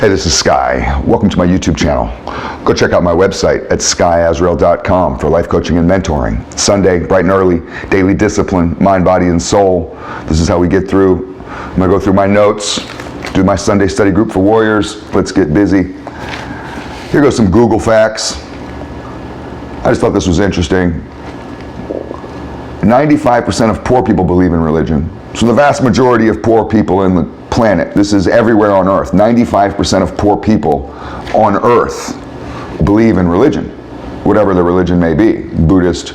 Hey, this is Sky. Welcome to my YouTube channel. Go check out my website at skysworld.com for life coaching and mentoring. Sunday, bright and early, daily discipline, mind, body, and soul. This is how we get through. I'm going to go through my notes, do my Sunday study group for warriors. Let's get busy. Here goes some Google facts. I just thought this was interesting. 95% of poor people believe in religion. So the vast majority of poor people in the planet, this is everywhere on earth, 95% of poor people on earth believe in religion, whatever the religion may be, Buddhist,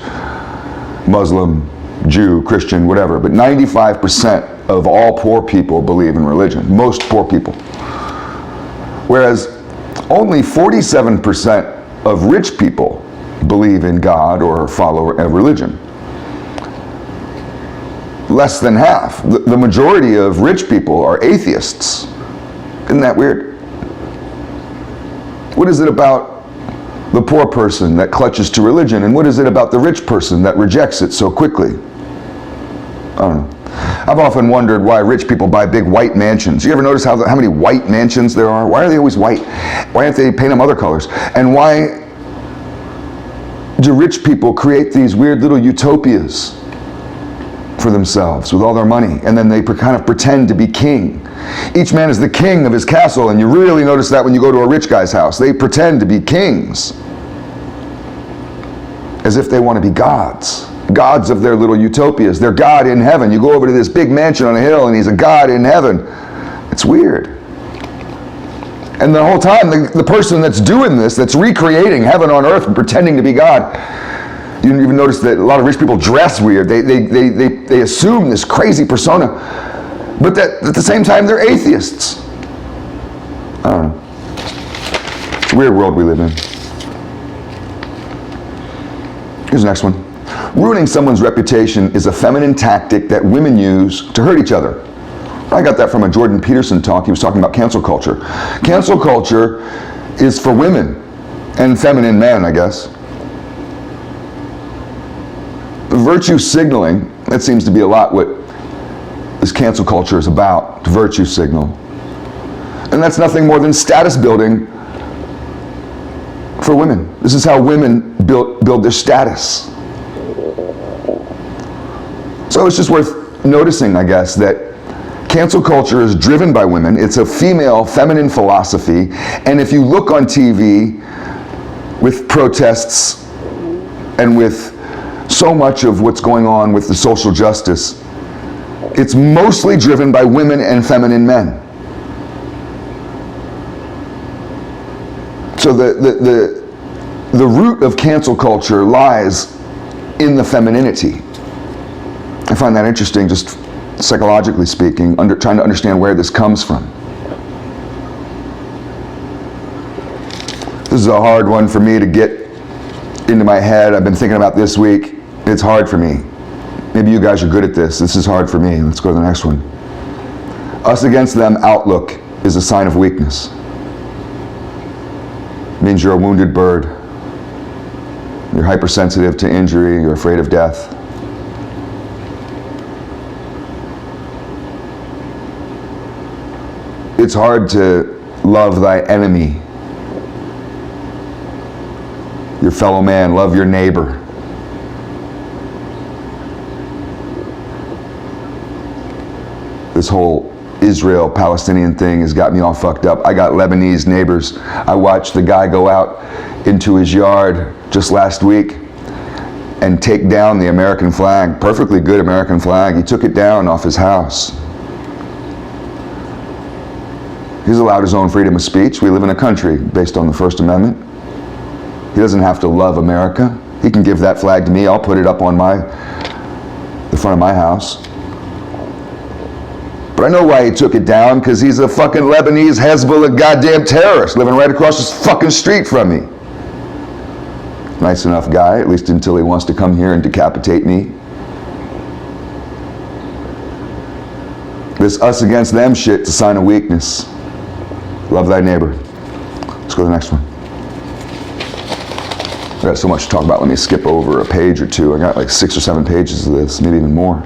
Muslim, Jew, Christian, whatever, but 95% of all poor people believe in religion, most poor people. Whereas only 47% of rich people believe in God or follow a religion. Less than half. The majority of rich people are atheists. Isn't that weird? What is it about the poor person that clutches to religion, and what is it about the rich person that rejects it so quickly? I don't know. I've often wondered why rich people buy big white mansions. You ever notice how many white mansions there are? Why are they always white? Why aren't they paint them other colors? And why do rich people create these weird little utopias for themselves with all their money, and then they kind of pretend to be king? Each man is the king of his castle, and you really notice that when you go to a rich guy's house. They pretend to be kings as if they want to be gods of their little utopias. They're God in heaven. You go over to this big mansion on a hill and he's a God in heaven. It's weird. And the whole time the person that's doing this, that's recreating heaven on earth and pretending to be God, you even notice that a lot of rich people dress weird. They assume this crazy persona, but that at the same time they're atheists. I don't know. It's a weird world we live in. Here's the next one. Ruining someone's reputation is a feminine tactic that women use to hurt each other. I got that from a Jordan Peterson talk. He was talking about cancel culture. Cancel culture is for women and feminine men, I guess. Virtue signaling, that seems to be a lot what this cancel culture is about, to virtue signal. And that's nothing more than status building for women. This is how women build their status. So it's just worth noticing, I guess, that cancel culture is driven by women. It's a female, feminine philosophy. And if you look on TV with protests and with so much of what's going on with the social justice, it's mostly driven by women and feminine men. So the root of cancel culture lies in the femininity. I find that interesting, just psychologically speaking, trying to understand where this comes from. This is a hard one for me to get into my head. I've been thinking about this week. It's hard for me. Maybe you guys are good at this. This is hard for me. Let's go to the next one. Us against them outlook is a sign of weakness. It means you're a wounded bird. You're hypersensitive to injury. You're afraid of death. It's hard to love thy enemy, your fellow man. Love your neighbor. This whole Israel-Palestinian thing has got me all fucked up. I got Lebanese neighbors. I watched the guy go out into his yard just last week and take down the American flag, perfectly good American flag. He took it down off his house. He's allowed his own freedom of speech. We live in a country based on the First Amendment. He doesn't have to love America. He can give that flag to me. I'll put it up on the front of my house. But I know why he took it down, because he's a fucking Lebanese Hezbollah goddamn terrorist living right across this fucking street from me. Nice enough guy, at least until he wants to come here and decapitate me. This us against them shit is a sign of weakness. Love thy neighbor. Let's go to the next one. I got so much to talk about. Let me skip over a page or two. I got like 6 or 7 pages of this, maybe even more.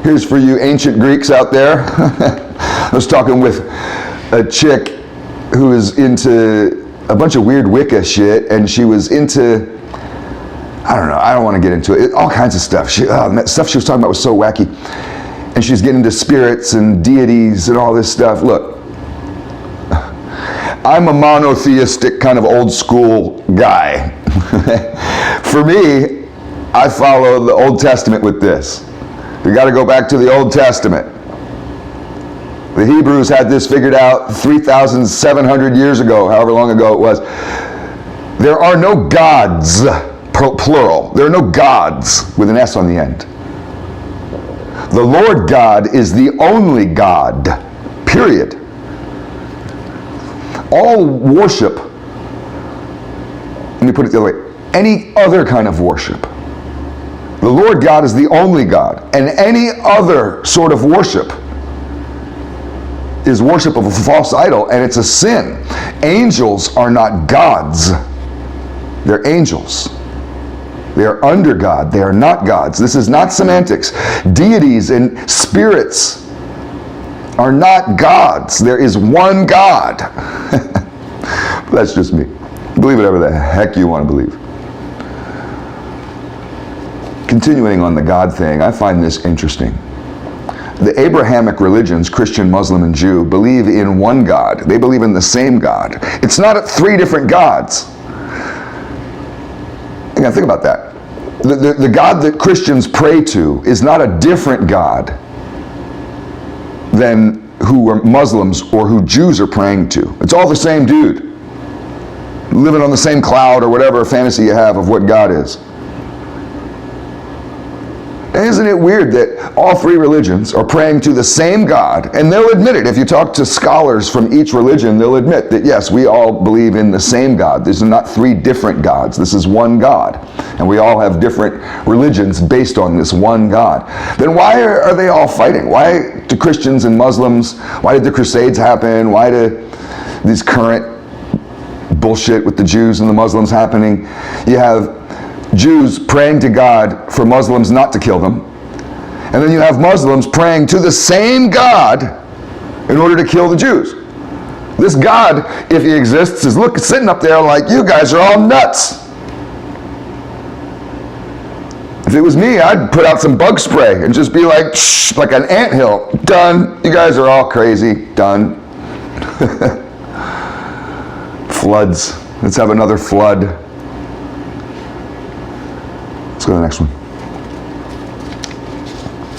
Here's for you ancient Greeks out there. I was talking with a chick who is into a bunch of weird Wicca shit, and she was into, I don't know, I don't want to get into it, all kinds of stuff. Stuff she was talking about was so wacky. And she's getting into spirits and deities and all this stuff. Look, I'm a monotheistic kind of old school guy. For me, I follow the Old Testament with this. We got to go back to the Old Testament. The Hebrews had this figured out 3,700 years ago, however long ago it was. There are no gods, plural. There are no gods with an S on the end. The Lord God is the only God, period. All worship, let me put it the other way, any other kind of worship. The Lord God is the only God, and any other sort of worship is worship of a false idol, and it's a sin. Angels are not gods. They're angels. They are under God. They are not gods. This is not semantics. Deities and spirits are not gods. There is one God. That's just me. Believe whatever the heck you want to believe. Continuing on the God thing, I find this interesting. The Abrahamic religions, Christian, Muslim, and Jew, believe in one God. They believe in the same God. It's not three different gods. You gotta think about that. The God that Christians pray to is not a different God than who are Muslims or who Jews are praying to. It's all the same dude, living on the same cloud or whatever fantasy you have of what God is. And isn't it weird that all three religions are praying to the same God? And they'll admit it. If you talk to scholars from each religion, they'll admit that, yes, we all believe in the same God. These are not three different gods. This is one God. And we all have different religions based on this one God. Then why are they all fighting? Why do Christians and Muslims, why did the Crusades happen? Why do these current bullshit with the Jews and the Muslims happening? You have Jews praying to God for Muslims not to kill them. And then you have Muslims praying to the same God in order to kill the Jews. This God, if he exists, is sitting up there like, you guys are all nuts. If it was me, I'd put out some bug spray and just be like, shh, like an anthill. Done. You guys are all crazy. Done. Floods. Let's have another flood. Let's go to the next one.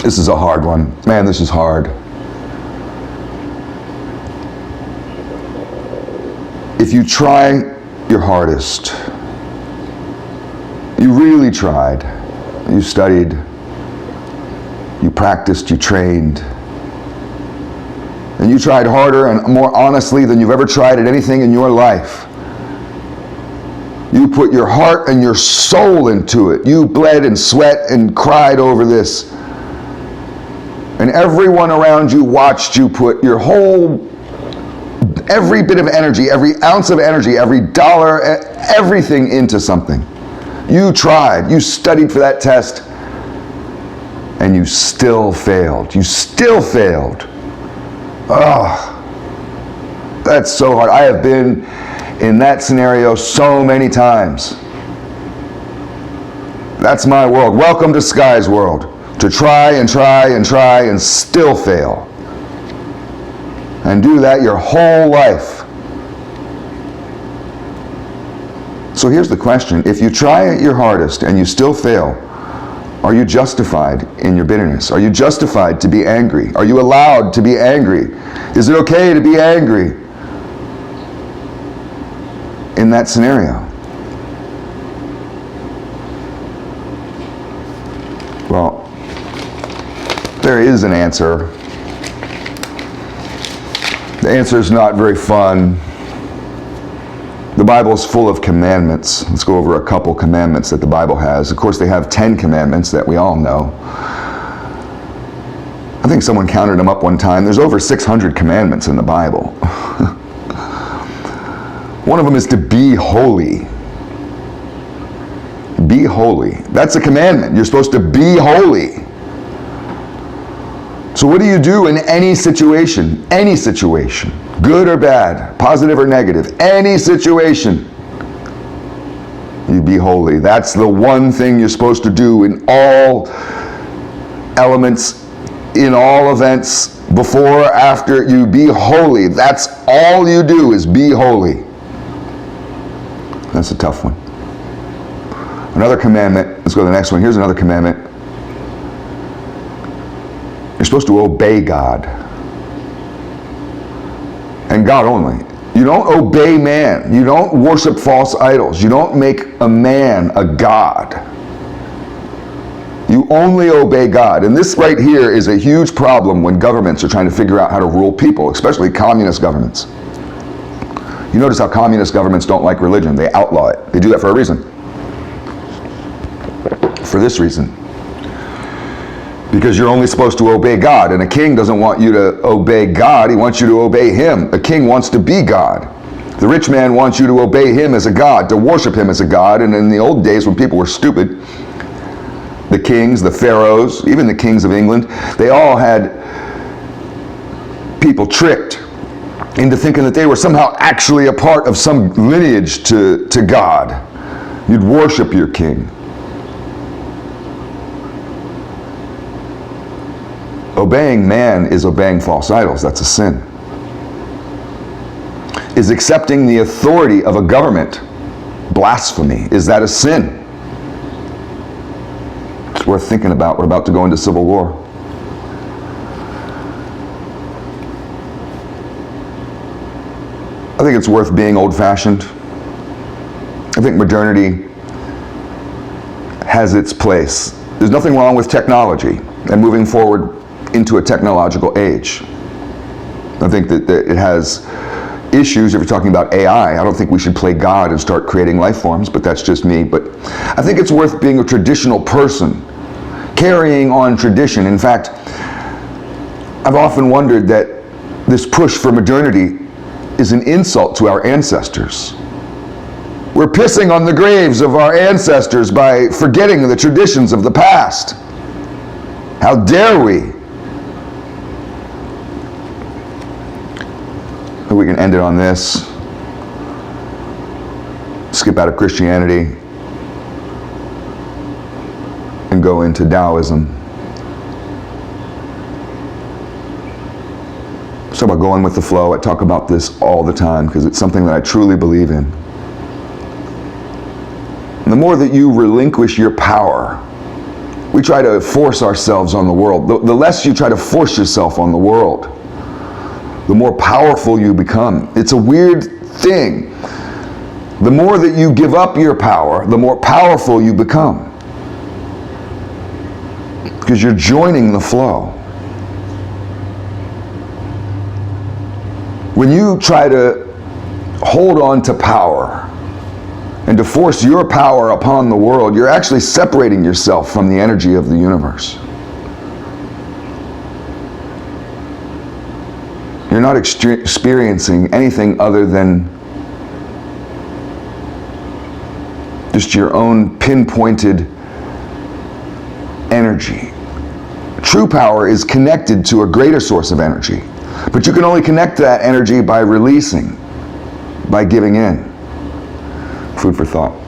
This is a hard one. Man, this is hard. If you try your hardest, you really tried, you studied, you practiced, you trained, and you tried harder and more honestly than you've ever tried at anything in your life. You put your heart and your soul into it. You bled and sweat and cried over this. And everyone around you watched you put your every bit of energy, every ounce of energy, every dollar, everything into something. You tried. You studied for that test. And you still failed. You still failed. Oh, that's so hard. I have been in that scenario so many times. That's my world. Welcome to skysworld. To try and try and try and still fail. And do that your whole life. So here's the question. If you try your hardest and you still fail, are you justified in your bitterness? Are you justified to be angry? Are you allowed to be angry? Is it okay to be angry in that scenario? Well, there is an answer. The answer is not very fun. The Bible is full of commandments. Let's go over a couple commandments that the Bible has. Of course, they have 10 commandments that we all know. I think someone counted them up one time. There's over 600 commandments in the Bible. One of them is to be holy. Be holy. That's a commandment. You're supposed to be holy. So what do you do in any situation? Any situation, good or bad, positive or negative, any situation? You be holy. That's the one thing you're supposed to do in all elements, in all events, before, after. You be holy. That's all you do, is be holy. That's a tough one. Another commandment, let's go to the next one. Here's another commandment. You're supposed to obey God. And God only. You don't obey man. You don't worship false idols. You don't make a man a god. You only obey God. And this right here is a huge problem when governments are trying to figure out how to rule people, especially communist governments. You notice how communist governments don't like religion. They outlaw it. They do that for a reason. For this reason. Because you're only supposed to obey God, and a king doesn't want you to obey God, he wants you to obey him. A king wants to be God. The rich man wants you to obey him as a god, to worship him as a god. And in the old days when people were stupid, the kings, the pharaohs, even the kings of England, they all had people tricked into thinking that they were somehow actually a part of some lineage to God. You'd worship your king. Obeying man is obeying false idols. That's a sin. Is accepting the authority of a government blasphemy? Is that a sin? It's worth thinking about. We're about to go into civil war. I think it's worth being old-fashioned. I think modernity has its place. There's nothing wrong with technology and moving forward into a technological age. I think that it has issues if you're talking about AI. I don't think we should play God and start creating life forms, but that's just me. But I think it's worth being a traditional person, carrying on tradition. In fact, I've often wondered that this push for modernity is an insult to our ancestors. We're pissing on the graves of our ancestors by forgetting the traditions of the past. How dare we? We can end it on this. Skip out of Christianity and go into Taoism. So about going with the flow. I talk about this all the time because it's something that I truly believe in. And the more that you relinquish your power, we try to force ourselves on the world. The less you try to force yourself on the world, the more powerful you become. It's a weird thing. The more that you give up your power, the more powerful you become. Because you're joining the flow. When you try to hold on to power and to force your power upon the world, you're actually separating yourself from the energy of the universe. You're not experiencing anything other than just your own pinpointed energy. True power is connected to a greater source of energy, but you can only connect that energy by releasing, by giving in. Food for thought.